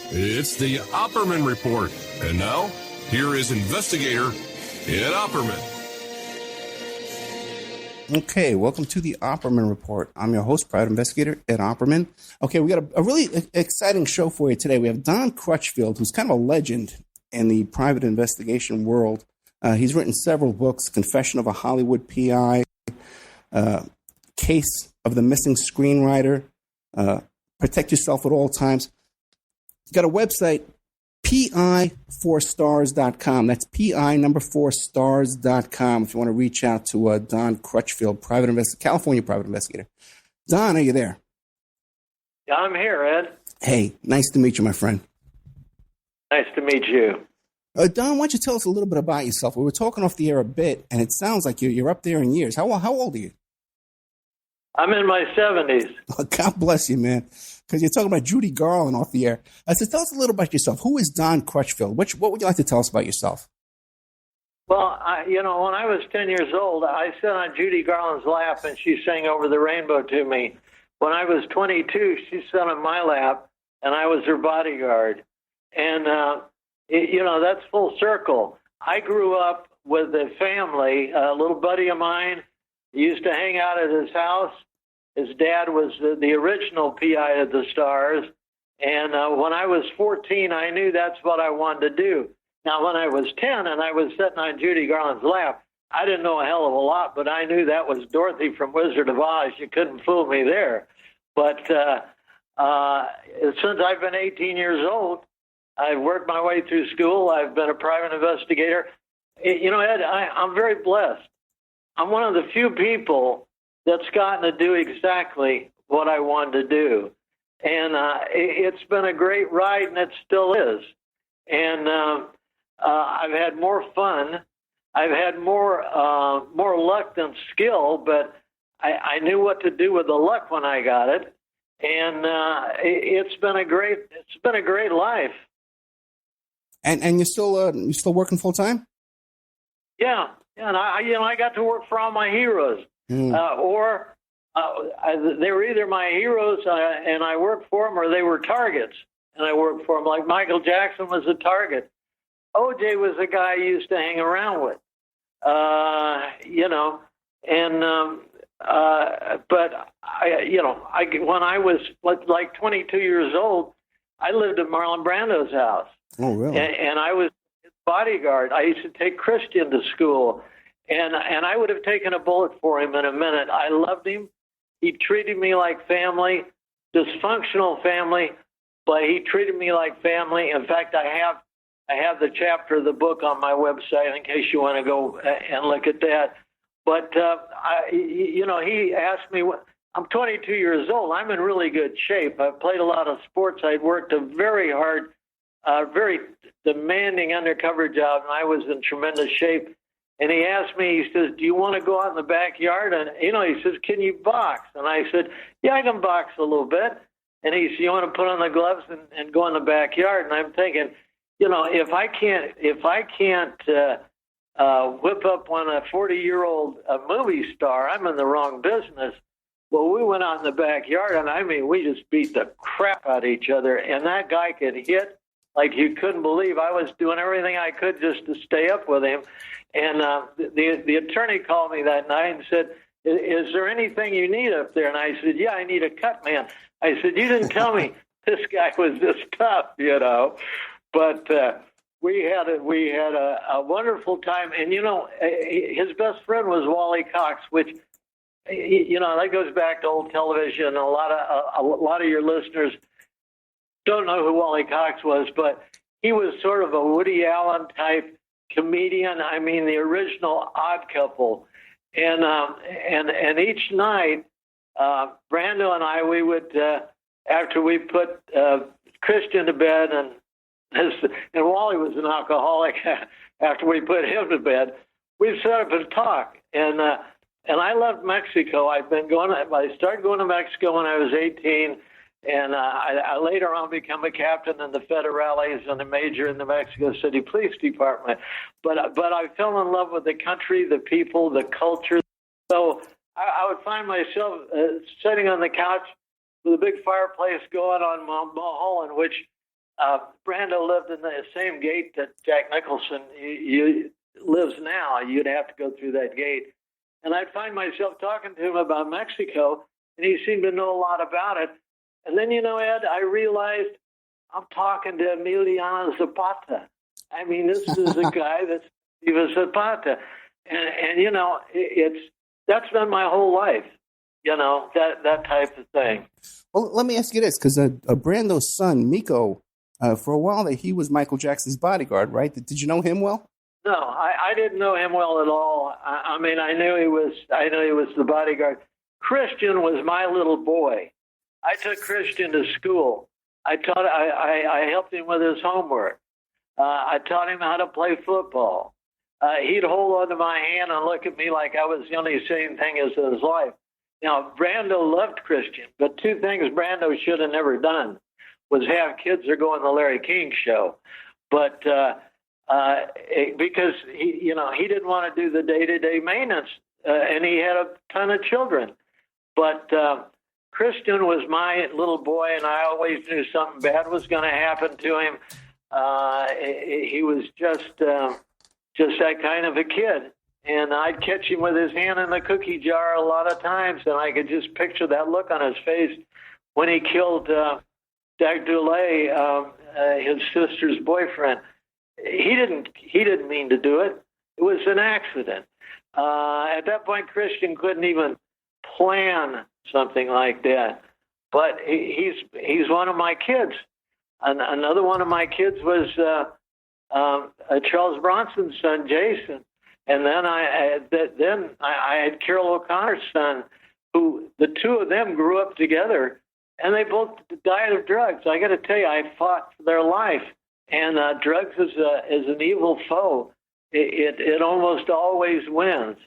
It's the Opperman Report. And now, here is investigator Ed Opperman. Okay, welcome to the Opperman Report. I'm your host, private investigator Ed Opperman. Okay, we got a really exciting show for you today. We have Don Crutchfield, who's kind of a legend in the private investigation world. He's written several books: Confession of a Hollywood PI, Case of the Missing Screenwriter, Protect Yourself at All Times. He's got a website, pi4stars.com. That's pi4stars.com if you want to reach out to Don Crutchfield, California private investigator. Don, are you there? Yeah, I'm here, Ed. Hey, nice to meet you, my friend. Nice to meet you. Don, why don't you tell us a little bit about yourself? We were talking off the air a bit, and it sounds like you're up there in years. How old are you? I'm in my 70s. Oh, God bless you, man. Because you're talking about Judy Garland off the air. So tell us a little about yourself. Who is Don Crutchfield? What would you like to tell us about yourself? Well, when I was 10 years old, I sat on Judy Garland's lap, and she sang Over the Rainbow to me. When I was 22, she sat on my lap, and I was her bodyguard. And, that's full circle. I grew up with a family, a little buddy of mine. He used to hang out at his house. His dad was the original PI of the Stars. And when I was 14, I knew that's what I wanted to do. Now, when I was 10 and I was sitting on Judy Garland's lap, I didn't know a hell of a lot, but I knew that was Dorothy from Wizard of Oz. You couldn't fool me there. But since I've been 18 years old, I've worked my way through school. I've been a private investigator. Ed, I'm very blessed. I'm one of the few people that's gotten to do exactly what I wanted to do. And it's been a great ride, and it still is. And I've had more fun. I've had more luck than skill, but I knew what to do with the luck when I got it. And it's been a great life. And you're still working full time? Yeah, and I got to work for all my heroes, they were either my heroes and I worked for them, or they were targets and I worked for them. Like Michael Jackson was a target. OJ was a guy I used to hang around with, but when I was like 22 years old, I lived at Marlon Brando's house. Oh, really? And I was his bodyguard. I used to take Christian to school, and I would have taken a bullet for him in a minute. I loved him. He treated me like family, dysfunctional family, but he treated me like family. In fact, I have the chapter of the book on my website in case you want to go and look at that. But he asked me. I'm 22 years old. I'm in really good shape. I've played a lot of sports. I'd worked a very hard, very demanding undercover job, and I was in tremendous shape. And he asked me, he says, do you want to go out in the backyard? And, he says, can you box? And I said, yeah, I can box a little bit. And he said, you want to put on the gloves and go in the backyard? And I'm thinking, if I can't whip up on a 40-year-old movie star, I'm in the wrong business. Well, we went out in the backyard, and we just beat the crap out of each other. And that guy could hit like you couldn't believe. I was doing everything I could just to stay up with him. And the attorney called me that night and said, is there anything you need up there? And I said, yeah, I need a cut man. I said, you didn't tell me this guy was this tough, But we had a wonderful time. And, his best friend was Wally Cox, which, that goes back to old television. A lot of your listeners don't know who Wally Cox was, but he was sort of a Woody Allen type comedian. The original Odd Couple. And each night, Brando and I, we would, after we put Christian to bed, and Wally was an alcoholic, after we put him to bed, we'd sit up and talk. And I loved Mexico. I started going to Mexico when I was 18. And I later on became a captain in the federales and a major in the Mexico City Police Department. But I fell in love with the country, the people, the culture. So I would find myself sitting on the couch with a big fireplace going on Mulholland, which Brando lived in the same gate that Jack Nicholson lives now. You'd have to go through that gate. And I'd find myself talking to him about Mexico, and he seemed to know a lot about it. And then, Ed, I realized I'm talking to Emiliano Zapata. I mean, this is a guy that's Eva Zapata. And that's been my whole life, that type of thing. Well, let me ask you this, because Brando's son, Miko, for a while he was Michael Jackson's bodyguard, right? Did you know him well? No, I didn't know him well at all. I mean, I knew he was the bodyguard. Christian was my little boy. I took Christian to school. I helped him with his homework. I taught him how to play football. He'd hold onto my hand and look at me like I was the only same thing as his life. Now, Brando loved Christian, but two things Brando should have never done was have kids or go on the Larry King show. But because he didn't want to do the day-to-day maintenance, and he had a ton of children. But Christian was my little boy, and I always knew something bad was going to happen to him. He was just that kind of a kid. And I'd catch him with his hand in the cookie jar a lot of times, and I could just picture that look on his face when he killed Dag Dulé, his sister's boyfriend. He didn't mean to do it. It was an accident. At that point, Christian couldn't even plan something like that. But he's one of my kids. Another one of my kids was Charles Bronson's son, Jason. And then I had Carol O'Connor's son, who the two of them grew up together, and they both died of drugs. I got to tell you, I fought for their life, and drugs is an evil foe. It almost always wins,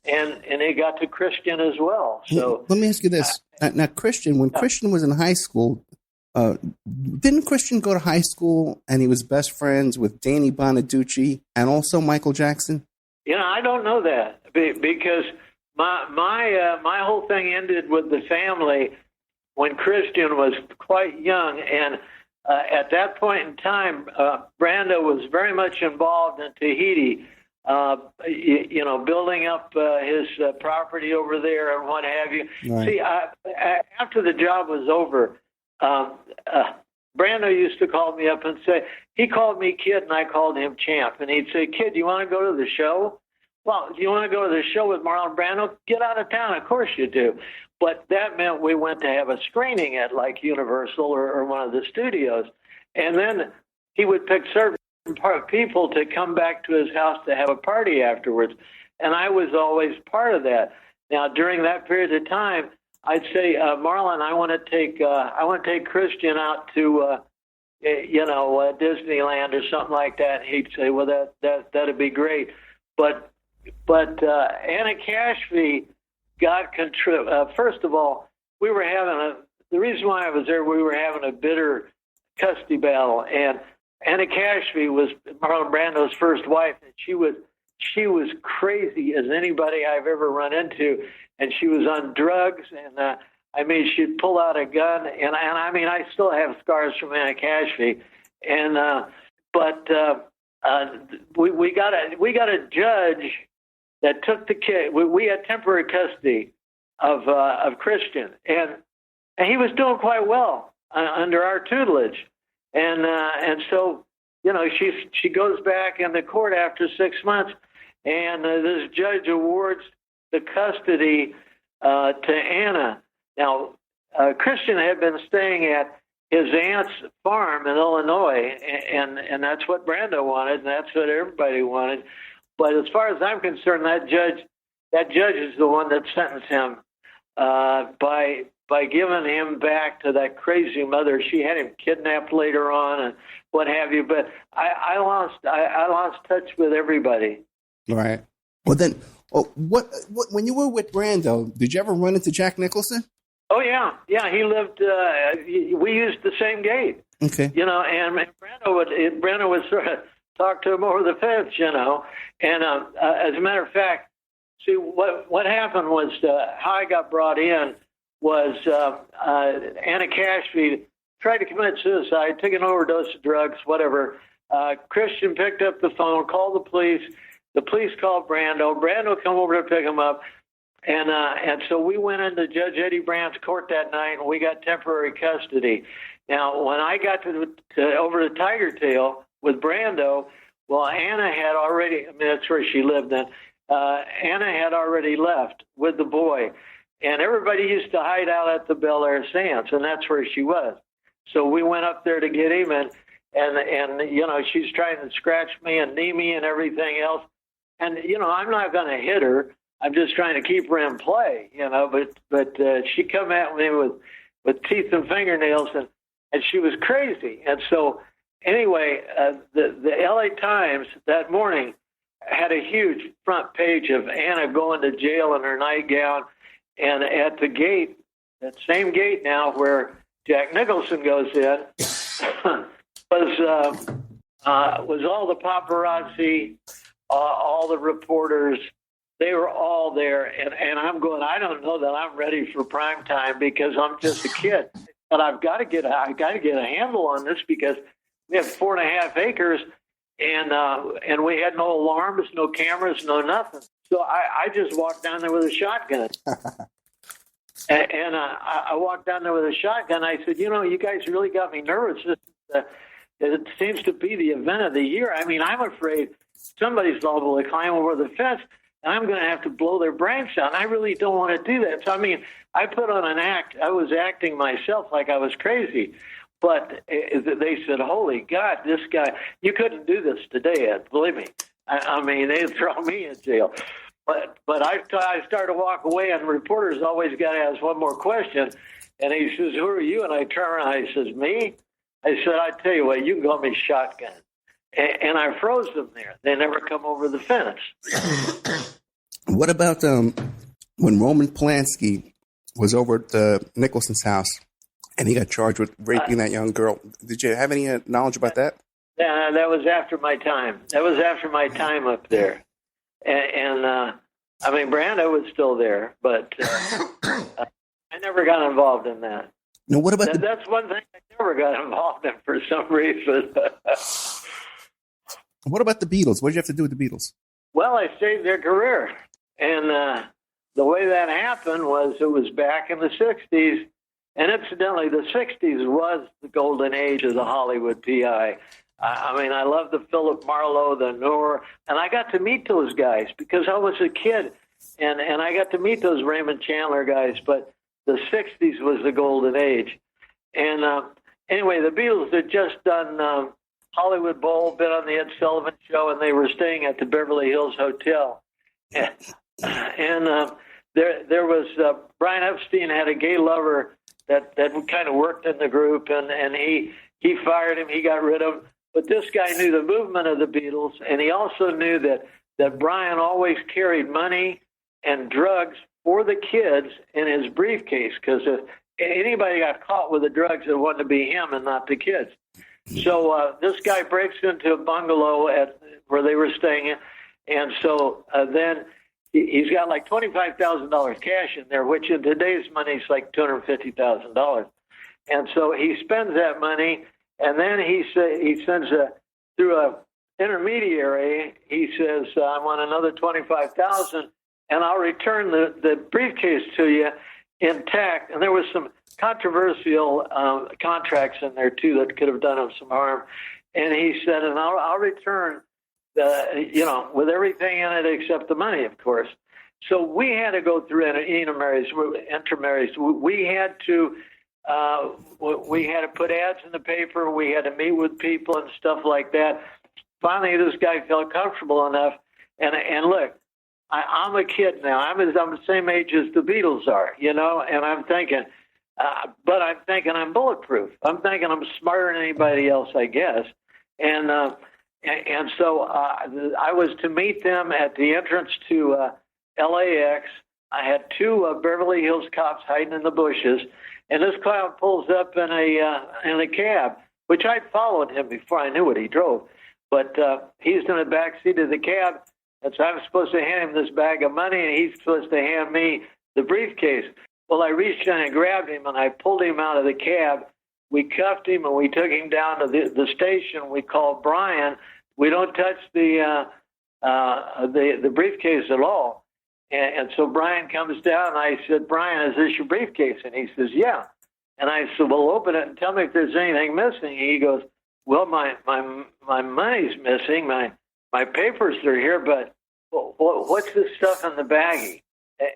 and it got to Christian as well. So let me ask you this: now, Christian, when Christian was in high school, didn't Christian go to high school and he was best friends with Danny Bonaducci and also Michael Jackson? I don't know that because my whole thing ended with the family when Christian was quite young, and at that point in time, Brando was very much involved in Tahiti, building up his property over there and what have you. Right. See, after the job was over, Brando used to call me up and say, he called me Kid and I called him Champ. And he'd say, Kid, you want to go to the show? Well, do you want to go to the show with Marlon Brando? Get out of town. Of course you do. But that meant we went to have a screening at like Universal or one of the studios. And then he would pick certain people to come back to his house to have a party afterwards. And I was always part of that. Now, during that period of time, I'd say, Marlon, I want to take Christian out to, Disneyland or something like that. And he'd say, well, that'd be great. But Anna Cashby got control. First of all, we were having the reason why I was there, we were having a bitter custody battle, and Anna Cashby was Marlon Brando's first wife, and she was crazy as anybody I've ever run into, and she was on drugs, and she'd pull out a gun, and I still have scars from Anna Cashby, and we got a judge that took the kid. We had temporary custody of Christian, and he was doing quite well under our tutelage, and so she goes back in the court after 6 months, and this judge awards the custody to Anna. Now, Christian had been staying at his aunt's farm in Illinois, and that's what Brando wanted, and that's what everybody wanted. But as far as I'm concerned, that judge is the one that sentenced him by giving him back to that crazy mother. She had him kidnapped later on and what have you. But I lost touch with everybody. Right. Well, then, what when you were with Brando, did you ever run into Jack Nicholson? Oh yeah. He lived. We used the same gate. Okay. And Brando would sort of talk to him over the fence, And as a matter of fact, see what happened was how I got brought in was Anna Cashby tried to commit suicide, took an overdose of drugs, whatever. Christian picked up the phone, called the police. The police called Brando. Brando come over to pick him up. And so we went into Judge Eddie Brandt's court that night, and we got temporary custody. Now, when I got over to Tiger Tail with Brando, well, Anna had already, I mean, that's where she lived then. Anna had already left with the boy. And everybody used to hide out at the Bel Air Sands, and that's where she was. So we went up there to get him, and you know, she's trying to scratch me and knee me and everything else. And, you know, I'm not going to hit her. I'm just trying to keep her in play, you know. But she come at me with teeth and fingernails, and she was crazy. And so anyway, the L.A. Times that morning had a huge front page of Anna going to jail in her nightgown. And at the gate, that same gate now where Jack Nicholson goes in, was all the paparazzi, all the reporters. They were all there, and I'm going, I don't know that I'm ready for prime time because I'm just a kid. But I've got to get a handle on this because we have 4.5 acres, and we had no alarms, no cameras, no nothing. So I just walked down there with a shotgun. and I walked down there with a shotgun. I said, you know, you guys really got me nervous. It seems to be the event of the year. I mean, I'm afraid somebody's liable to climb over the fence, and I'm going to have to blow their brains out. I really don't want to do that. So, I mean, I put on an act. I was acting myself like I was crazy. But they said, holy God, this guy, you couldn't do this today, Ed. Believe me. I mean, they'd throw me in jail. But I started to walk away, and reporters always got to ask one more question. And he says, who are you? And I turn around, and he says, me? I said, I tell you what, you can call me Shotgun. And I froze them there. They never come over the fence. What about when Roman Polanski was over at Nicholson's house and he got charged with raping that young girl? Did you have any knowledge about that? Yeah, that was after my time. That was after my time up there. And I mean, Brando was still there, but I never got involved in that. No, what about that's one thing I never got involved in for some reason. What about the Beatles? What did you have to do with the Beatles? Well, I saved their career. And the way that happened was it was back in the 60s. And incidentally, the 60s was the golden age of the Hollywood PI. I mean, I love the Philip Marlowe, the Noor, and I got to meet those guys because I was a kid, and I got to meet those Raymond Chandler guys, but the 60s was the golden age. And anyway, the Beatles had just done Hollywood Bowl, been on the Ed Sullivan Show, and they were staying at the Beverly Hills Hotel. And there was Brian Epstein had a gay lover that kind of worked in the group, and he fired him, he got rid of him. But this guy knew the movement of the Beatles, and he also knew that Brian always carried money and drugs for the kids in his briefcase, because if anybody got caught with the drugs, it wanted to be him and not the kids. So this guy breaks into a bungalow where they were staying, and so then he's got like $25,000 cash in there, which in today's money is like $250,000. And so he spends that money. And then he sends through a intermediary. He says, "I want another $25,000, and I'll return the briefcase to you intact." And there was some controversial contracts in there too that could have done him some harm. And he said, "And I'll return with everything in it except the money, of course." So we had to go through intermarries. We had to. We had to put ads in the paper. We had to meet with people and stuff like that. Finally, this guy felt comfortable enough. And look, I'm a kid now. I'm the same age as the Beatles are, you know. And I'm thinking, but I'm thinking I'm bulletproof. I'm thinking I'm smarter than anybody else, I guess. And so I was to meet them at the entrance to LAX. I had two Beverly Hills cops hiding in the bushes. And this clown pulls up in a cab, which I'd followed him before I knew what he drove. But he's in the back seat of the cab, and so I'm supposed to hand him this bag of money, and he's supposed to hand me the briefcase. Well, I reached in and grabbed him, and I pulled him out of the cab. We cuffed him and we took him down to the station. We called Brian. We don't touch the briefcase at all. And so Brian comes down, and I said, Brian, is this your briefcase? And he says, yeah. And I said, well, open it and tell me if there's anything missing. And he goes, well, my money's missing. My papers are here, but what's this stuff in the baggie?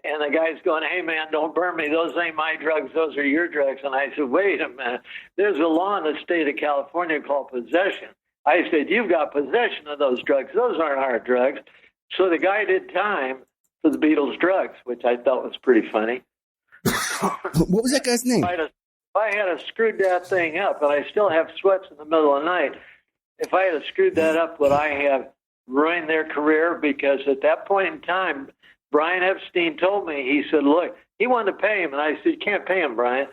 And the guy's going, hey, man, don't burn me. Those ain't my drugs. Those are your drugs. And I said, wait a minute. There's a law in the state of California called possession. I said, you've got possession of those drugs. Those aren't our drugs. So the guy did time for the Beatles' drugs, which I thought was pretty funny. What was that guy's name? If I had screwed that thing up, and I still have sweats in the middle of the night, if I had screwed that up, would I have ruined their career? Because at that point in time, Brian Epstein told me, he said, look, he wanted to pay him. And I said, you can't pay him, Brian.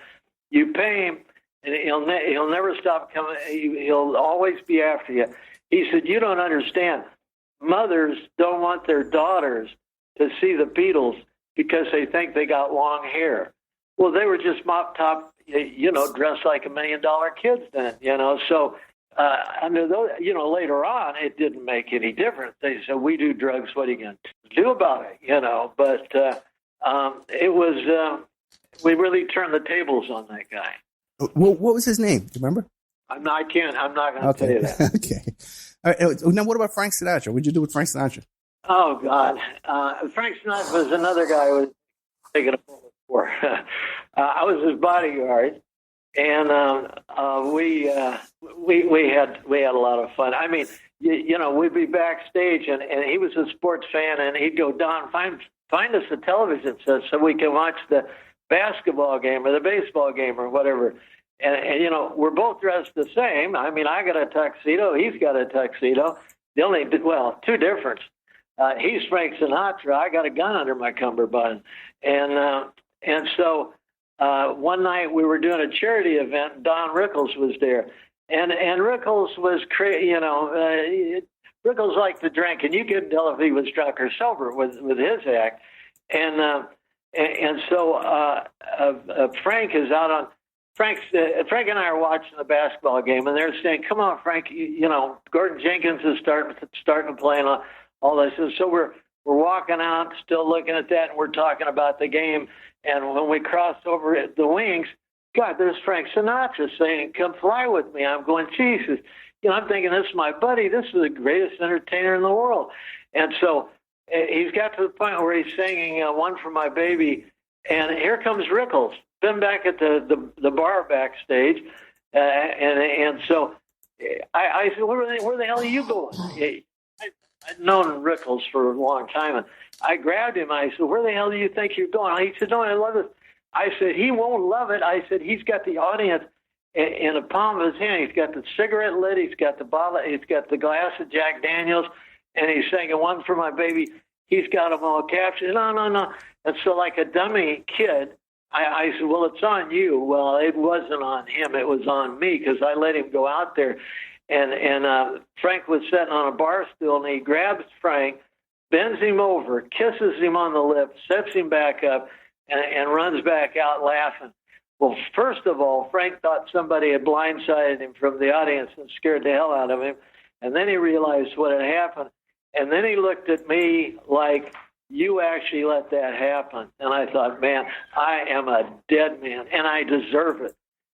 You pay him, and he'll never stop coming. He'll always be after you. He said, you don't understand. Mothers don't want their daughters to see the Beatles because they think they got long hair. Well, they were just mop top, dressed like $1 million kids then, So, later on, it didn't make any difference. They said, we do drugs. What are you going to do about it? But it was, we really turned the tables on that guy. What was his name? Do you remember? I'm not going to tell you that. Okay. All right. Now, what about Frank Sinatra? What did you do with Frank Sinatra? Oh, God. Frank Sinatra was another guy who was taking a bullet for. I was his bodyguard. And we had a lot of fun. I mean, we'd be backstage, and he was a sports fan, and he'd go, Don, find us a television set so we can watch the basketball game or the baseball game or whatever. And we're both dressed the same. I mean, I got a tuxedo, he's got a tuxedo. The only two difference. He's Frank Sinatra. I got a gun under my cummerbund, and so. One night we were doing a charity event. Don Rickles was there, and Rickles was Rickles liked to drink, and you couldn't tell if he was drunk or sober with his act. And so Frank is out on Frank and I are watching the basketball game, and they're saying, "Come on, Frank, Gordon Jenkins is starting to play and all this." And so we're walking out, still looking at that, and we're talking about the game. And when we crossed over at the wings, God, there's Frank Sinatra saying, "Come fly with me." I'm going, Jesus. I'm thinking, this is my buddy. This is the greatest entertainer in the world. And so he's got to the point where he's singing One for My Baby. And here comes Rickles. Been back at the bar backstage. And so I said, where the hell are you going? I'd known Rickles for a long time, and I grabbed him. I said, where the hell do you think you're going? He said, no, I love it. I said, he won't love it. I said, he's got the audience in the palm of his hand. He's got the cigarette lit. He's got the bottle. He's got the glass of Jack Daniels, and he's singing One for My Baby. He's got them all captured. No. And so like a dummy kid, I said, well, it's on you. Well, it wasn't on him. It was on me because I let him go out there. And Frank was sitting on a bar stool, and he grabs Frank, bends him over, kisses him on the lips, sets him back up, and runs back out laughing. Well, first of all, Frank thought somebody had blindsided him from the audience and scared the hell out of him. And then he realized what had happened. And then he looked at me like, you actually let that happen. And I thought, man, I am a dead man, and I deserve it.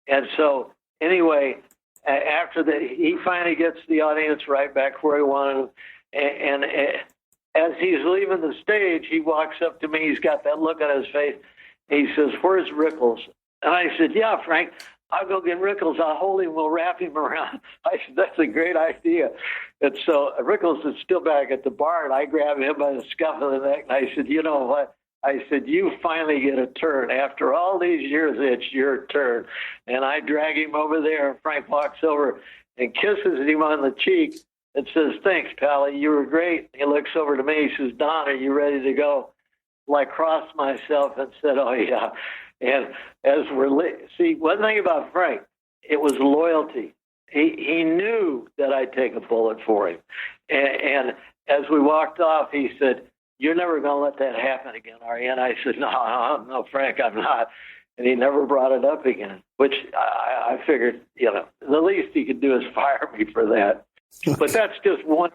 And so anyway, after that, he finally gets the audience right back where he wanted them. And as he's leaving the stage, he walks up to me. He's got that look on his face. He says, where's Rickles? And I said, yeah, Frank, I'll go get Rickles. I'll hold him. We'll wrap him around. I said, that's a great idea. And so Rickles is still back at the bar, and I grab him by the scuff of the neck. And I said, you know what? I said, you finally get a turn. After all these years, it's your turn. And I drag him over there, and Frank walks over and kisses him on the cheek and says, thanks, Pally, you were great. He looks over to me. He says, Don, are you ready to go? Well, I crossed myself and said, oh, yeah. And as see, one thing about Frank, it was loyalty. He knew that I'd take a bullet for him. And as we walked off, he said, you're never going to let that happen again, are you? And I said, no, Frank, I'm not. and he never brought it up again, which I figured, the least he could do is fire me for that. But that's just one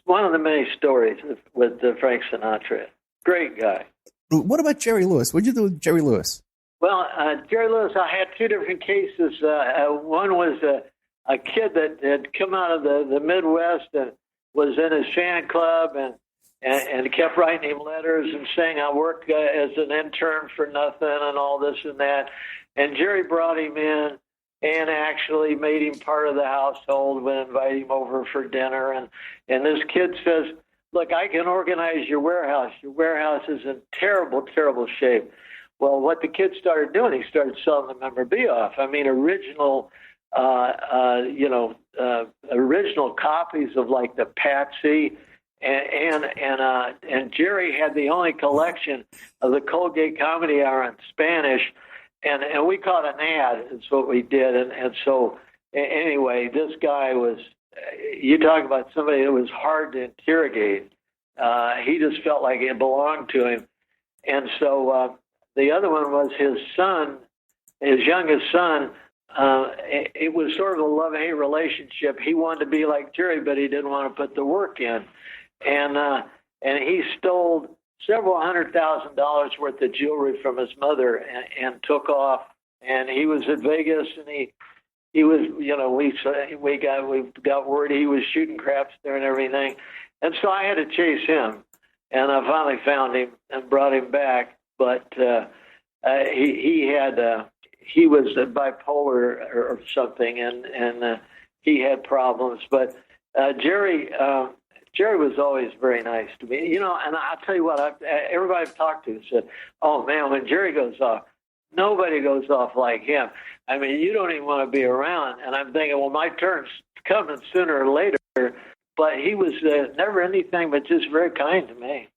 of the many stories with Frank Sinatra. Great guy. What about Jerry Lewis? What'd you do with Jerry Lewis? Well, Jerry Lewis, I had two different cases. One was a kid that had come out of the Midwest and was in his fan club and kept writing him letters and saying, I work as an intern for nothing and all this and that. And Jerry brought him in and actually made him part of the household, would invite him over for dinner. And this kid says, look, I can organize your warehouse. Your warehouse is in terrible, terrible shape. Well, what the kid started doing, he started selling the memorabilia off. I mean, original copies of like the Patsy, and Jerry had the only collection of the Colgate Comedy Hour in Spanish, and we caught an ad. That's what we did, and so anyway, this guy was. You talk about somebody that was hard to interrogate. He just felt like it belonged to him, and so. The other one was his son, his youngest son. It was sort of a love-hate relationship. He wanted to be like Jerry, but he didn't want to put the work in. And he stole several $100,000 worth of jewelry from his mother and took off. And he was at Vegas, and he was, we got word he was shooting craps there and everything. And so I had to chase him. And I finally found him and brought him back. But he was bipolar or something, and he had problems. But Jerry was always very nice to me, And I'll tell you what, everybody I've talked to said, "Oh man, when Jerry goes off, nobody goes off like him. I mean, you don't even want to be around." And I'm thinking, well, my turn's coming sooner or later. But he was never anything but just very kind to me.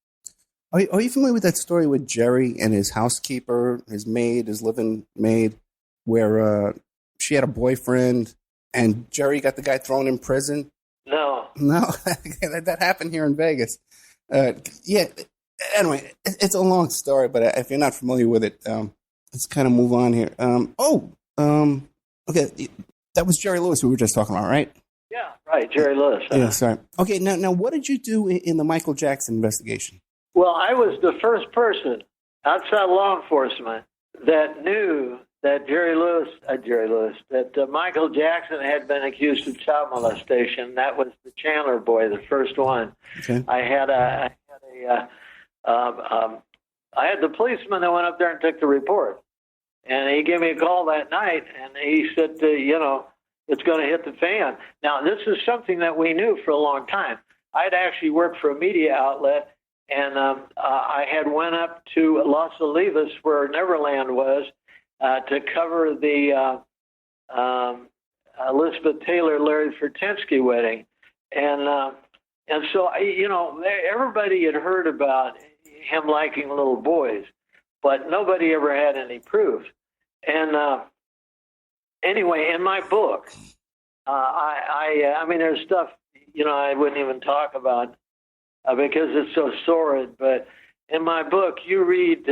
Are you familiar with that story with Jerry and his housekeeper, his maid, his living maid, where she had a boyfriend and Jerry got the guy thrown in prison? No. That happened here in Vegas. Yeah. Anyway, it's a long story, but if you're not familiar with it, let's kind of move on here. Okay. That was Jerry Lewis we were just talking about, right? Yeah, right. Jerry Lewis. Yeah, sorry. Okay. Now, what did you do in the Michael Jackson investigation? Well, I was the first person outside law enforcement that knew that that Michael Jackson had been accused of child molestation. That was the Chandler boy, the first one. Okay. I had the policeman that went up there and took the report, and he gave me a call that night, and he said, it's going to hit the fan. Now, this is something that we knew for a long time. I'd actually worked for a media outlet. And I had went up to Los Olivos, where Neverland was, to cover the Elizabeth Taylor, Larry Fertinsky wedding, and so everybody had heard about him liking little boys, but nobody ever had any proof. And anyway, in my book, I mean, there's stuff I wouldn't even talk about. Because it's so sordid, but in my book, you read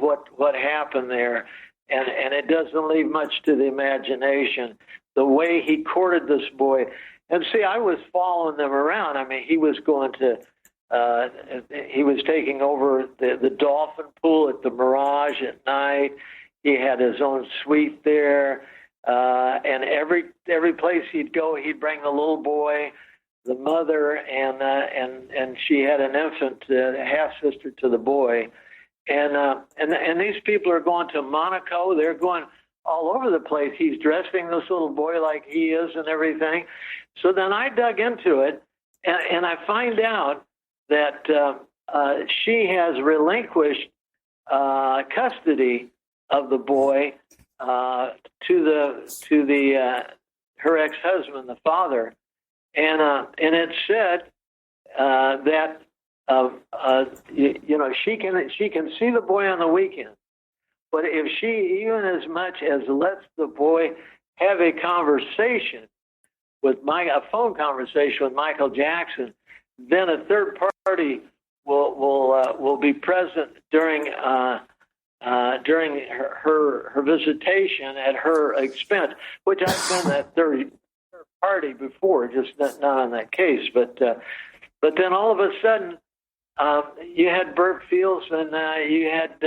what happened there, and it doesn't leave much to the imagination. The way he courted this boy, and see, I was following them around. I mean, he was taking over the dolphin pool at the Mirage at night. He had his own suite there, and every place he'd go, he'd bring the little boy, the mother, and she had an infant, half sister to the boy, and these people are going to Monaco. They're going all over the place. He's dressing this little boy like he is and everything. So then I dug into it, and I find out that she has relinquished custody of the boy to her ex-husband, the father. And it said that she can see the boy on the weekend, but if she even as much as lets the boy have a conversation a phone conversation with Michael Jackson, then a third party will be present during during her visitation at her expense, which I've been that third party before, just not on that case. But then all of a sudden, you had Burt Fields and you had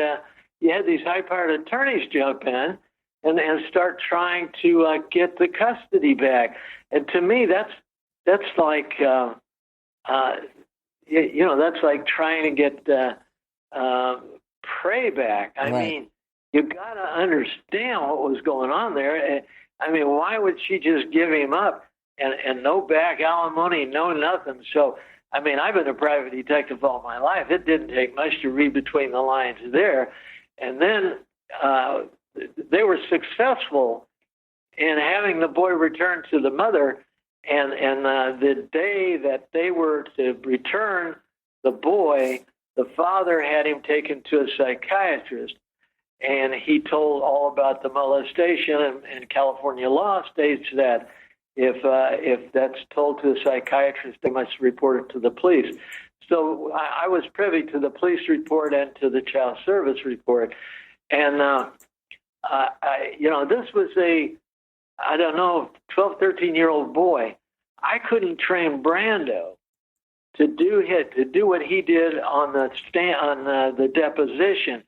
these high-powered attorneys jump in and start trying to get the custody back. And to me, that's like that's like trying to get prey back. I mean, you got to understand what was going on there. I mean, why would she just give him up and no back alimony, no nothing? So, I mean, I've been a private detective all my life. It didn't take much to read between the lines there. And then they were successful in having the boy returned to the mother. And the day that they were to return the boy, the father had him taken to a psychiatrist, and he told all about the molestation. And California law states that if that's told to a psychiatrist, they must report it to the police. So I was privy to the police report and to the child service report, and this was a 12, 13-year-old boy. I couldn't train Brando to do what he did on the deposition.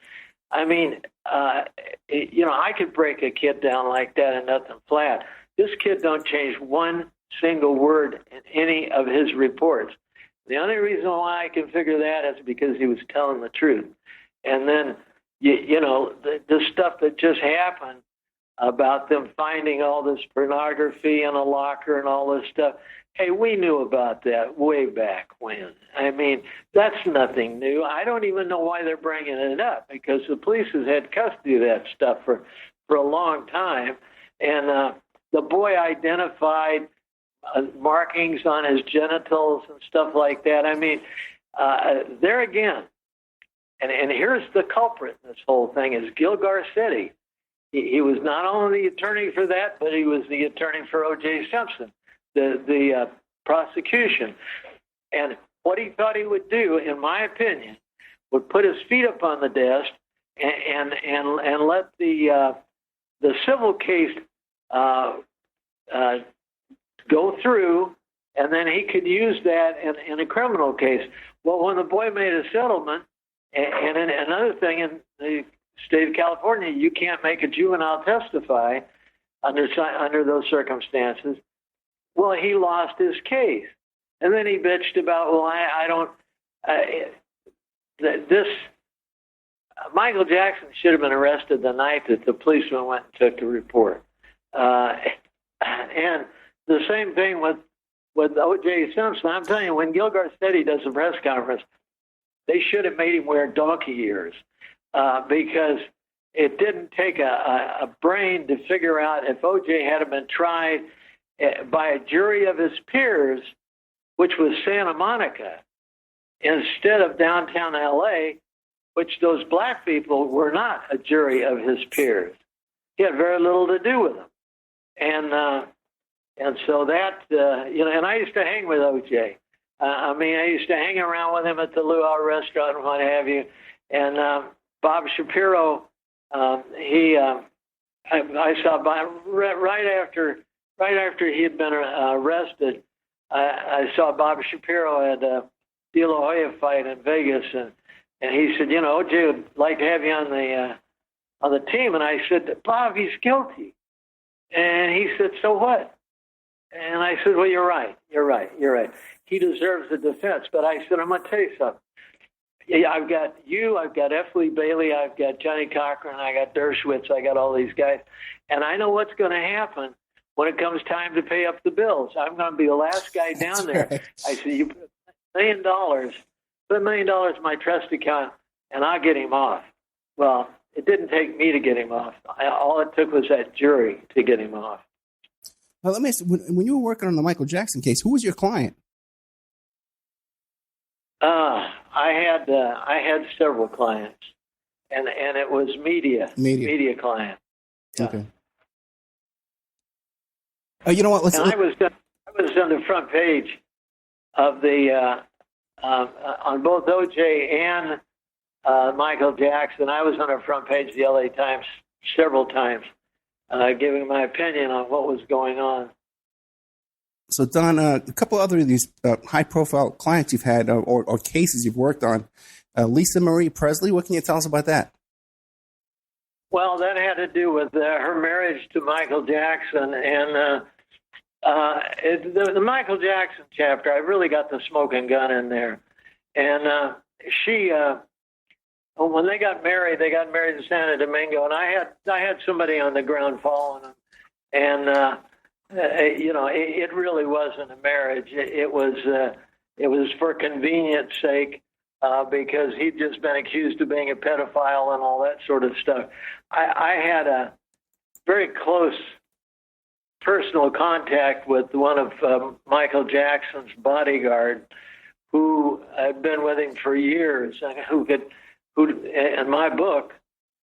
I mean, I could break a kid down like that and nothing flat. This kid don't change one single word in any of his reports. The only reason why I can figure that is because he was telling the truth. And then, the stuff that just happened about them finding all this pornography in a locker and all this stuff. Hey, we knew about that way back when. I mean, that's nothing new. I don't even know why they're bringing it up, because the police has had custody of that stuff for a long time. And the boy identified markings on his genitals and stuff like that. I mean, there again, and here's the culprit in this whole thing, is Gil Garcetti. He was not only the attorney for that, but he was the attorney for O.J. Simpson, the prosecution. And what he thought he would do, in my opinion, would put his feet up on the desk and let the civil case go through, and then he could use that in a criminal case. Well, when the boy made a settlement, and another thing in the state of California, you can't make a juvenile testify under those circumstances. Well, he lost his case, and then he bitched about, well, I don't. This Michael Jackson should have been arrested the night that the policeman went and took the report, and the same thing with O.J. Simpson. I'm telling you, when Gil Garcetti does a press conference, they should have made him wear donkey ears. Because it didn't take a brain to figure out if O.J. had been tried by a jury of his peers, which was Santa Monica, instead of downtown L.A., which those black people were not a jury of his peers. He had very little to do with them. And so that, and I used to hang with O.J. I used to hang around with him at the Luau restaurant and what have you. And Bob Shapiro, I saw Bob right after he had been arrested. I saw Bob Shapiro at a De La Hoya fight in Vegas, and he said, O.J. would like to have you on the team. And I said, Bob, he's guilty. And he said, so what? And I said, well, you're right. He deserves the defense. But I said, I'm going to tell you something. Yeah, I've got you, I've got F. Lee Bailey, I've got Johnny Cochran, I got Dershowitz, I got all these guys. And I know what's going to happen when it comes time to pay up the bills. I'm going to be the last guy down there. Right. I said, you put $1 million, put $1 million in my trust account, and I'll get him off. Well, it didn't take me to get him off. All it took was that jury to get him off. Well, let me ask, when you were working on the Michael Jackson case, who was your client? I had several clients, and it was media clients. Yeah. Okay. You know what? I was on the front page of the on both O.J. and Michael Jackson. I was on the front page of the LA Times several times, giving my opinion on what was going on. So, Don, a couple other of these high-profile clients you've had or cases you've worked on, Lisa Marie Presley, what can you tell us about that? Well, that had to do with her marriage to Michael Jackson, and the Michael Jackson chapter, I really got the smoking gun in there. And she, when they got married in Santo Domingo, and I had somebody on the ground following them, and it really wasn't a marriage. It was for convenience sake, because he'd just been accused of being a pedophile and all that sort of stuff. I had a very close personal contact with one of Michael Jackson's bodyguard, who had been with him for years, and who in my book,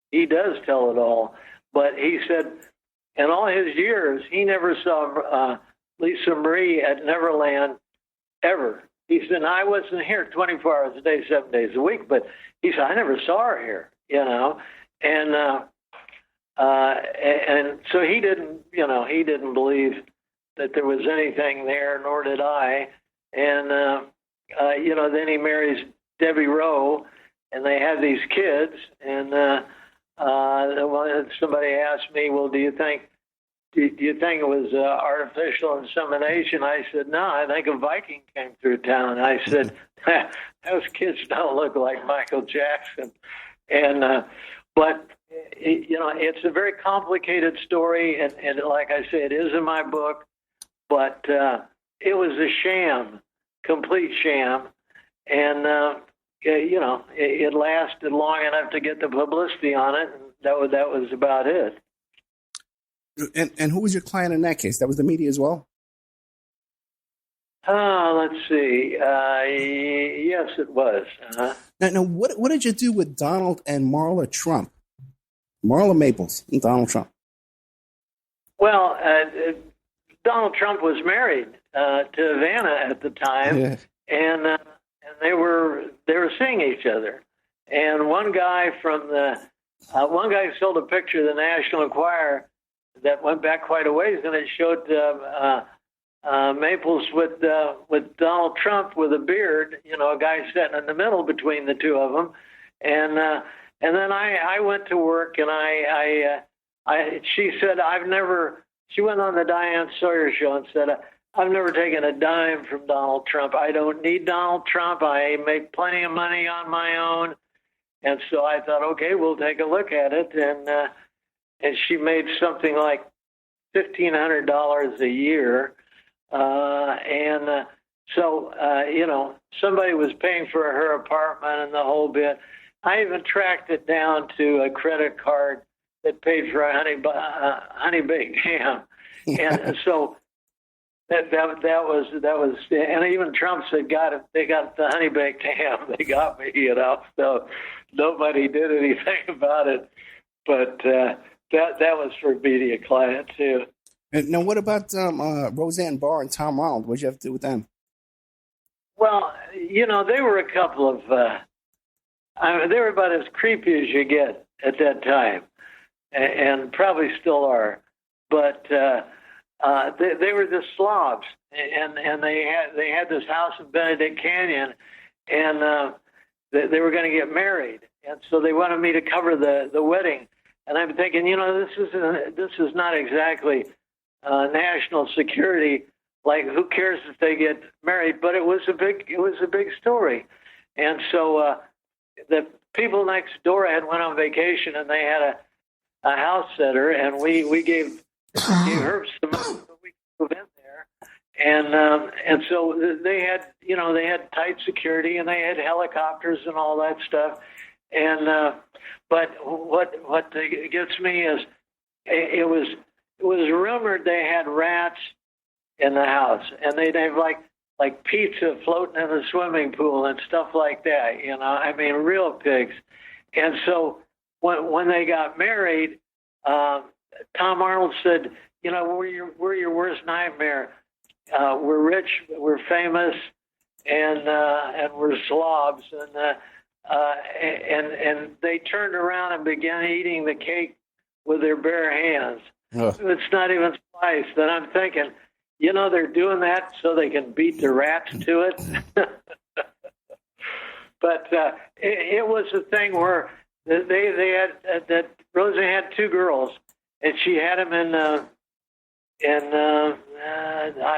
he does tell it all. But he said, in all his years, he never saw Lisa Marie at Neverland ever. He said, I wasn't here 24 hours a day, 7 days a week, but he said, I never saw her here, and so he didn't believe that there was anything there, nor did I. And, then he marries Debbie Rowe, and they have these kids. And somebody asked me, well, do you think it was artificial insemination? I said, no, I think a Viking came through town. I said, those kids don't look like Michael Jackson. And, but, it's a very complicated story. And like I say, it is in my book, but it was a sham, complete sham. And, it lasted long enough to get the publicity on it. And that was about it. And who was your client in that case? That was the media as well? Let's see. Yes, it was. Now, what did you do with Donald and Marla Trump? Marla Maples and Donald Trump. Well, Donald Trump was married to Ivana at the time, yeah. and they were seeing each other. And one guy sold a picture of the National Enquirer that went back quite a ways, and it showed Maples with Donald Trump with a beard, a guy sitting in the middle between the two of them, and then I went to work, and she said she went on the Diane Sawyer show and said, I've never taken a dime from Donald Trump. I don't need Donald Trump. I make plenty of money on my own. And so I thought, okay, we'll take a look at it. And she made something like $1,500 a year. So somebody was paying for her apartment and the whole bit. I even tracked it down to a credit card that paid for a honey baked ham. And so that was, and even Trump said, they got the honey baked ham. They got me, so nobody did anything about it. But, that was for a media client too. And now, what about Roseanne Barr and Tom Ronald? What did you have to do with them? Well, they were a couple of, they were about as creepy as you get at that time, and probably still are. But they were the slobs, and they had this house in Benedict Canyon, and they were going to get married, and so they wanted me to cover the wedding. And I'm thinking, this is not exactly national security. Like, who cares if they get married? But it was a big story. And so the people next door had went on vacation, and they had a house sitter, and we gave her some money so we could move in there. And so they had tight security, and they had helicopters and all that stuff. And but what gets me is it was rumored they had rats in the house, and they'd have like pizza floating in the swimming pool and stuff like that. Real pigs. And so when they got married, Tom Arnold said, we're your worst nightmare. We're rich, we're famous, and we're slobs, and and they turned around and began eating the cake with their bare hands. Ugh. It's not even sliced. And I'm thinking, they're doing that so they can beat the rats to it. But it was a thing where they had that Rosa had two girls, and she had them in I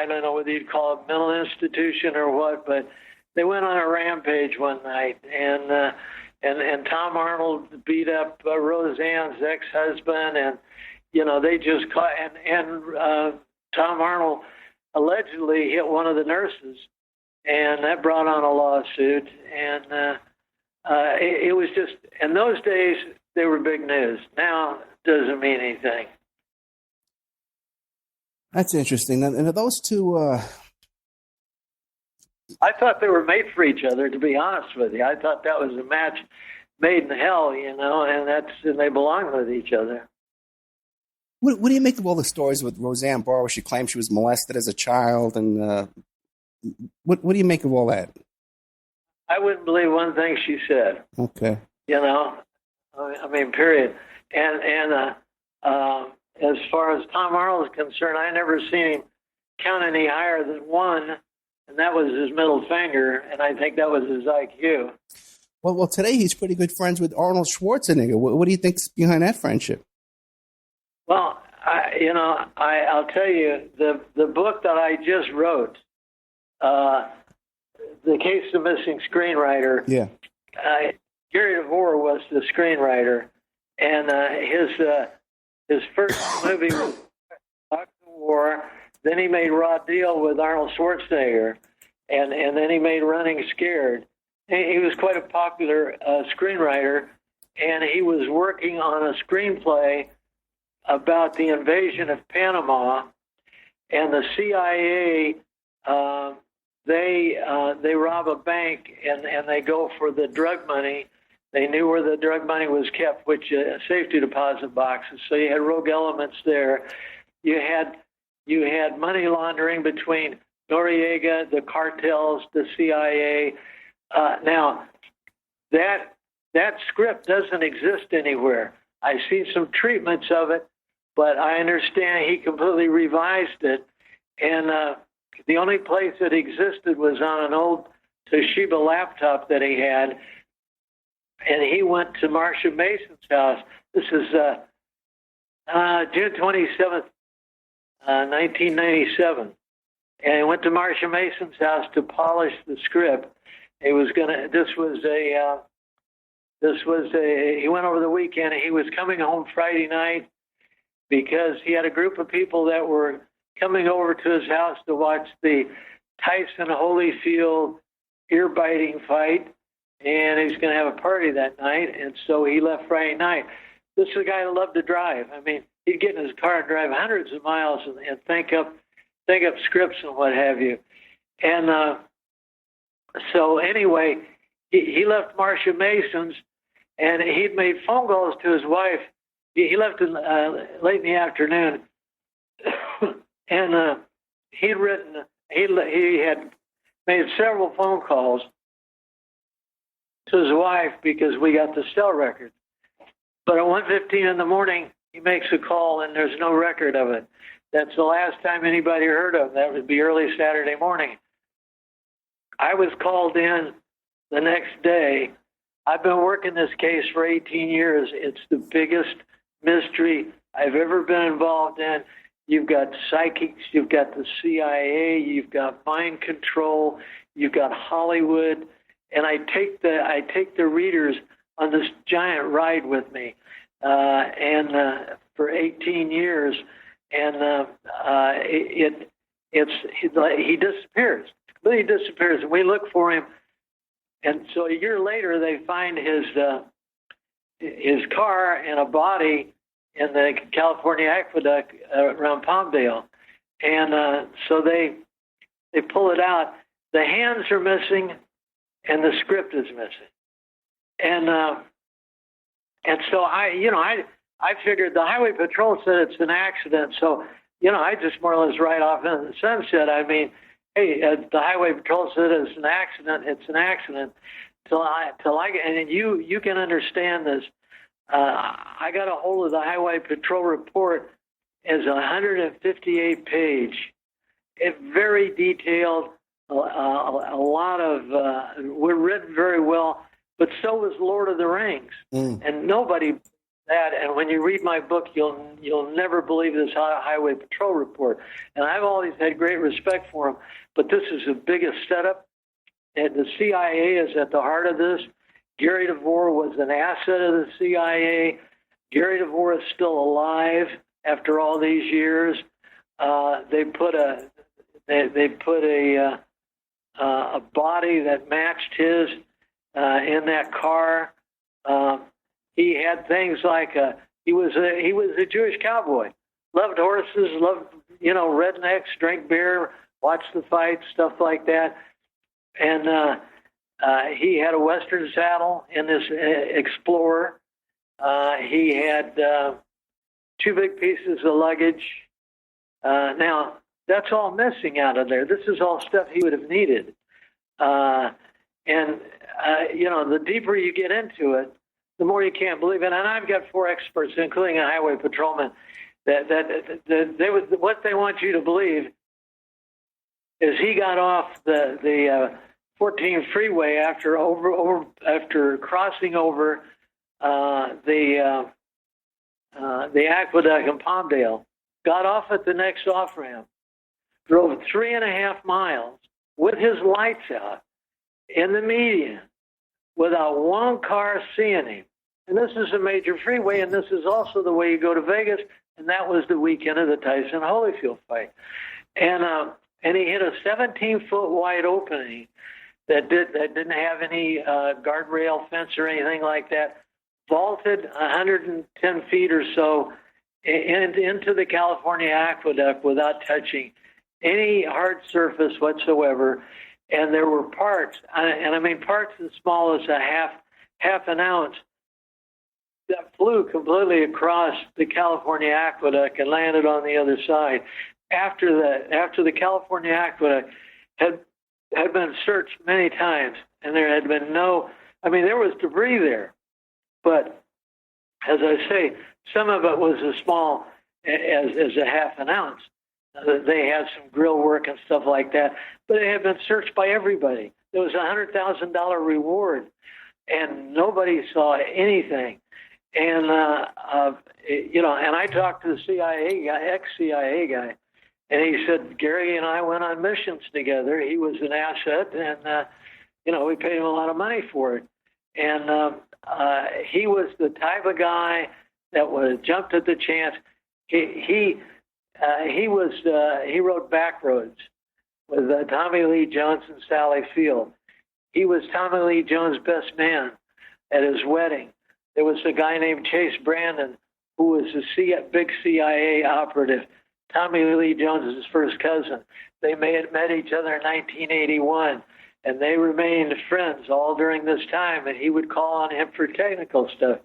don't know whether you'd call it mental institution or what, but they went on a rampage one night, and Tom Arnold beat up Roseanne's ex-husband, and they just caught, and Tom Arnold allegedly hit one of the nurses, and that brought on a lawsuit, and it was just, in those days, they were big news. Now, it doesn't mean anything. That's interesting. And are those two... I thought they were made for each other, to be honest with you. I thought that was a match made in hell, and they belong with each other. What do you make of all the stories with Roseanne Barr where she claimed she was molested as a child? And what do you make of all that? I wouldn't believe one thing she said. Okay. I mean, period. And as far as Tom Arnold is concerned, I never seen him count any higher than one, and that was his middle finger, and I think that was his IQ. Well, today he's pretty good friends with Arnold Schwarzenegger. What do you think's behind that friendship? Well, I'll tell you, the book that I just wrote, The Case of the Missing Screenwriter. Yeah. Gary DeVore was the screenwriter, and his first movie was Doctor War. Then he made Raw Deal with Arnold Schwarzenegger, and then he made Running Scared. He was quite a popular screenwriter, and he was working on a screenplay about the invasion of Panama, and the CIA they rob a bank and they go for the drug money. They knew where the drug money was kept, which safety deposit boxes. So you had rogue elements there. You had money laundering between Noriega, the cartels, the CIA. Now that script doesn't exist anywhere. I've seen some treatments of it, but I understand he completely revised it, and the only place that existed was on an old Toshiba laptop that he had, and he went to Marcia Mason's house. This is June 27th, 1997, and he went to Marcia Mason's house to polish the script. He went over the weekend, and he was coming home Friday night because he had a group of people that were coming over to his house to watch the Tyson Holyfield ear-biting fight, and he was going to have a party that night, and so he left Friday night. This is a guy that loved to drive. I mean, he'd get in his car and drive hundreds of miles and think up scripts and what have you. And so anyway, he left Marcia Mason's, and he'd made phone calls to his wife. He left late in the afternoon, and he had made several phone calls to his wife because we got the cell records. But at 1:15 in the morning, he makes a call, and there's no record of it. That's the last time anybody heard of him. That would be early Saturday morning. I was called in the next day. I've been working this case for 18 years. It's the biggest mystery I've ever been involved in. You've got psychics, you've got the CIA, you've got mind control, you've got Hollywood, and I take the readers on this giant ride with me, and for 18 years, and he disappears. He disappears, and we look for him. And so a year later, they find his car and a body in the California Aqueduct around Palmdale, and so they pull it out. The hands are missing, and the script is missing, and so I figured the Highway Patrol said it's an accident, so I just more or less ride off into the sunset. I mean, hey, the Highway Patrol said it's an accident. It's an accident. and you can understand this. I got a hold of the Highway Patrol report as a 158-page. It's very detailed. A lot of were written very well, but so was Lord of the Rings, and nobody that. And when you read my book, you'll never believe this Highway Patrol report. And I've always had great respect for them, but this is the biggest setup. And the CIA is at the heart of this. Gary DeVore was an asset of the CIA. Gary DeVore is still alive after all these years. They put a body that matched his in that car. He had things like he was a Jewish cowboy, loved horses, loved rednecks, drank beer, watched the fights, stuff like that, and he had a Western saddle in this Explorer. He had 2 big pieces of luggage. Now, that's all missing out of there. This is all stuff he would have needed. The deeper you get into it, the more you can't believe it. And I've got 4 experts, including a highway patrolman, that what they want you to believe is he got off the 14 freeway after crossing over the aqueduct in Palmdale, got off at the next off ramp, drove 3.5 miles with his lights out in the median without one car seeing him. And this is a major freeway, and this is also the way you go to Vegas, and that was the weekend of the Tyson Holyfield fight. And he hit a 17-foot wide opening that didn't have any guardrail fence or anything like that, vaulted 110 feet or so into the California aqueduct without touching any hard surface whatsoever. And there were parts, and I mean parts as small as a half an ounce, that flew completely across the California aqueduct and landed on the other side. After the California aqueduct had been searched many times, and there had been there was debris there, but as I say, some of it was as small as a half an ounce. They had some grill work and stuff like that, but it had been searched by everybody. There was a $100,000 reward, and nobody saw anything. And and I talked to the CIA guy, ex-CIA guy, and he said Gary and I went on missions together. He was an asset, and we paid him a lot of money for it. And he was the type of guy that would jumped at the chance. He wrote Backroads with Tommy Lee Jones and Sally Field. He was Tommy Lee Jones' best man at his wedding. There was a guy named Chase Brandon who was a big CIA operative. Tommy Lee Jones is his first cousin. They met each other in 1981, and they remained friends all during this time, and he would call on him for technical stuff.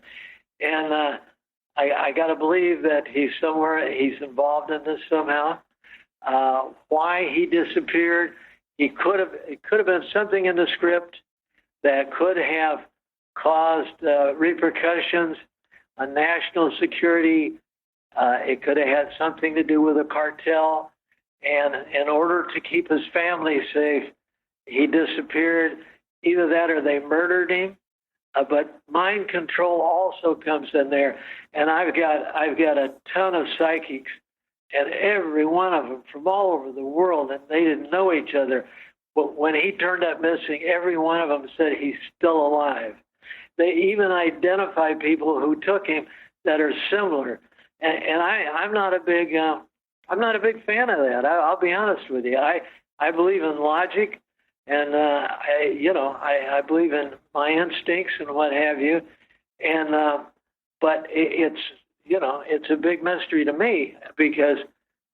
And I got to believe that he's involved in this somehow. Why he disappeared, it could have been something in the script that could have caused repercussions on national security. It could have had something to do with a cartel. And in order to keep his family safe, he disappeared. Either that or they murdered him. But mind control also comes in there. And I've got a ton of psychics, and every one of them from all over the world, and they didn't know each other. But when he turned up missing, every one of them said he's still alive. They even identify people who took him that are similar. And I'm not a big fan of that. I'll be honest with you. I believe in logic, and I believe in my instincts and what have you. And but it's a big mystery to me, because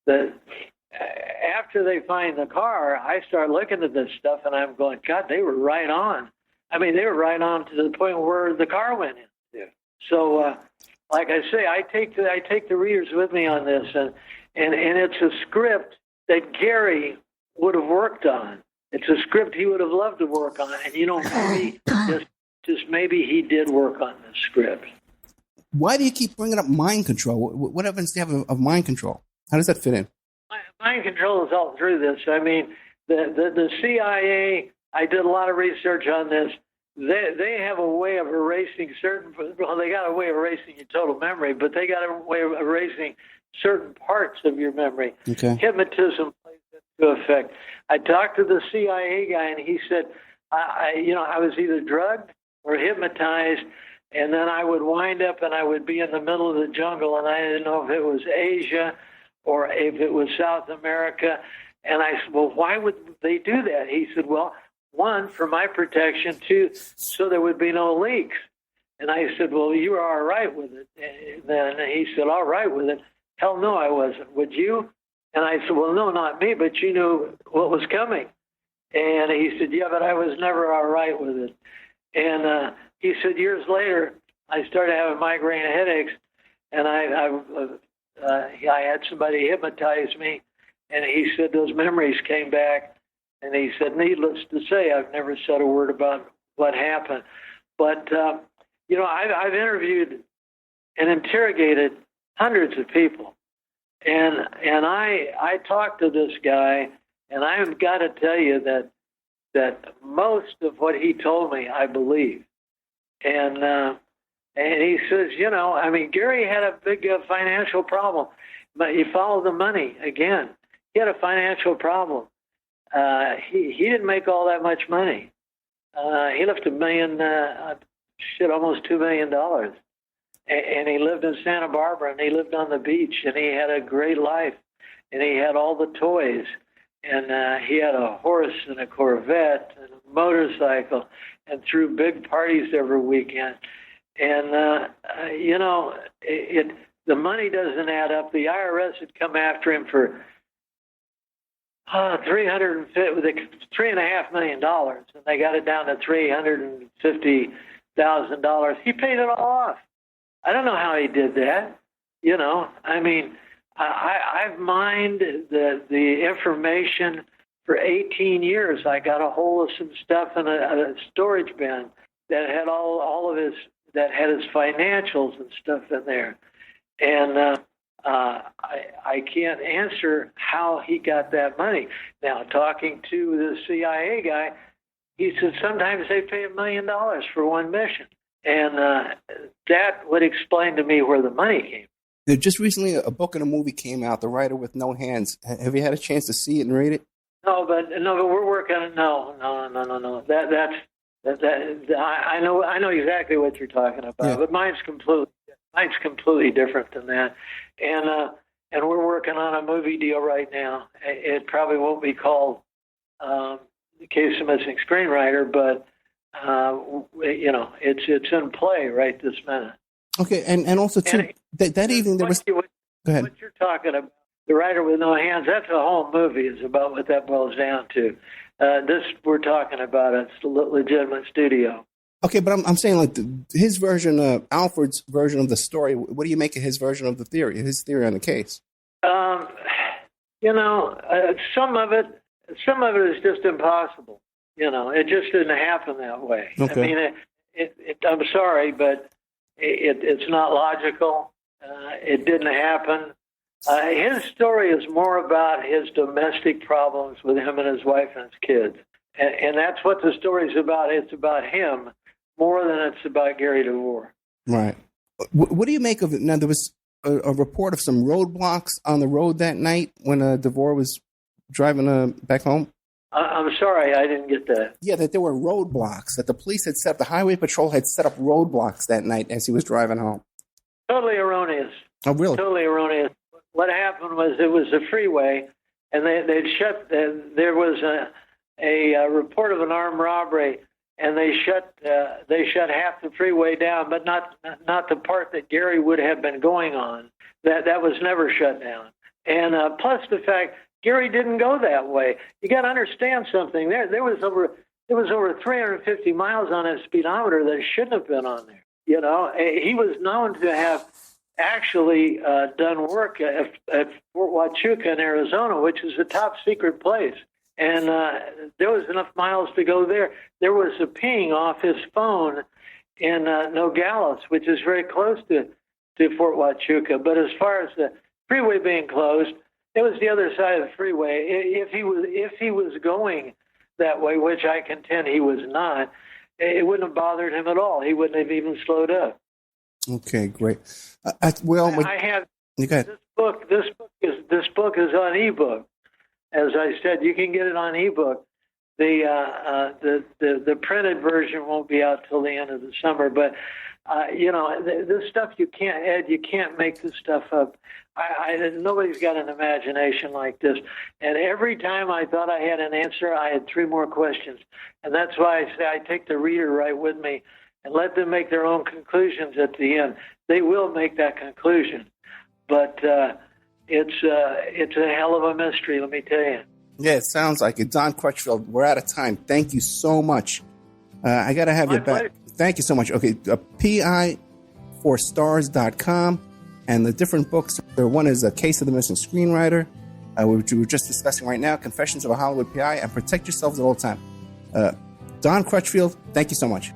after they find the car, I start looking at this stuff and I'm going, God, they were right on. I mean, they were right on to the point where the car went in. Yeah. So, like I say, I take the readers with me on this, and it's a script that Gary would have worked on. It's a script he would have loved to work on. And, maybe just maybe he did work on this script. Why do you keep bringing up mind control? What evidence do you have of mind control? How does that fit in? Mind control is all through this. I mean, the CIA, I did a lot of research on this. They have a way of erasing they got a way of erasing your total memory, but they got a way of erasing certain parts of your memory. Okay. Hypnotism plays into effect. I talked to the CIA guy, and he said, I was either drugged or hypnotized, and then I would wind up and I would be in the middle of the jungle, and I didn't know if it was Asia or if it was South America. And I said, well, why would they do that? He said, well, one, for my protection, two, so there would be no leaks. And I said, well, you were all right with it. And then he said, all right with it. Hell no, I wasn't. Would you? And I said, well, no, not me, but you knew what was coming. And he said, yeah, but I was never all right with it. And he said, years later, I started having migraine headaches, and I had somebody hypnotize me, and he said those memories came back. And he said, needless to say, I've never said a word about what happened. But, I've interviewed and interrogated hundreds of people. And I talked to this guy, and I've got to tell you that most of what he told me, I believe. And he says, Gary had a big financial problem. But you follow the money again. He had a financial problem. He didn't make all that much money. He left almost $2 million. And he lived in Santa Barbara, and he lived on the beach, and he had a great life, and he had all the toys, and he had a horse and a Corvette and a motorcycle, and threw big parties every weekend. And, the money doesn't add up. The IRS had come after him for $3.5 million, and they got it down to $350,000. He paid it all off. I don't know how he did that. I've mined the information for 18 years. I got a hold of some stuff in a storage bin that had all of his financials and stuff in there, and I can't answer how he got that money. Now, talking to the CIA guy, he said sometimes they pay $1 million for one mission. And that would explain to me where the money came from. Just recently, a book and a movie came out, The Writer with No Hands. Have you had a chance to see it and read it? No, but we're working on it. No. I know exactly what you're talking about, yeah. But mine's completely different than that. And we're working on a movie deal right now. It probably won't be called The Case of Missing Screenwriter, but it's in play right this minute. Okay, and also too, that evening there was. Go ahead. What you're talking about, The Writer with No Hands, that's a whole movie. Is about what that boils down to. This we're talking about, it's a legitimate studio. Okay, but I'm saying like his version, Alfred's version of the story. What do you make of his version of the theory? His theory on the case. Some of it is just impossible. It just didn't happen that way. Okay. I mean, I'm sorry, but it's not logical. It didn't happen. His story is more about his domestic problems with him and his wife and his kids. And that's what the story's about. It's about him more than it's about Gary DeVore. Right. What do you make of it? Now, there was a report of some roadblocks on the road that night when DeVore was driving back home. I'm sorry, I didn't get that. Yeah, that there were roadblocks, that the police had set up, the highway patrol had set up roadblocks that night as he was driving home. Totally erroneous. Oh, really? Totally erroneous. What happened was it was a freeway, and they'd shut. There was a report of an armed robbery, and they shut half the freeway down, but not the part that Gary would have been going on. That was never shut down. And plus the fact Gary didn't go that way. You got to understand something. There was over 350 miles on his speedometer that shouldn't have been on there. He was known to have actually done work at Fort Huachuca in Arizona, which is a top secret place. And there was enough miles to go there. There was a ping off his phone in Nogales, which is very close to Fort Huachuca. But as far as the freeway being closed, it was the other side of the freeway. If he was going that way, which I contend he was not, it wouldn't have bothered him at all. He wouldn't have even slowed up. Okay, great. I have this book. This book is on ebook. As I said, you can get it on ebook. The printed version won't be out till the end of the summer. But this stuff you can't, Ed. You can't make this stuff up. Nobody's got an imagination like this. And every time I thought I had an answer, I had 3 more questions. And that's why I say I take the reader right with me and let them make their own conclusions at the end. They will make that conclusion, but it's a hell of a mystery, let me tell you. Yeah, it sounds like it. Don Crutchfield, we're out of time. Thank you so much. I got to have you back. Pleasure. Thank you so much. Okay, PI4stars.com, and the different books. One is A Case of the Missing Screenwriter, which we were just discussing right now, Confessions of a Hollywood PI, and Protect Yourselves at All Time. Don Crutchfield, thank you so much.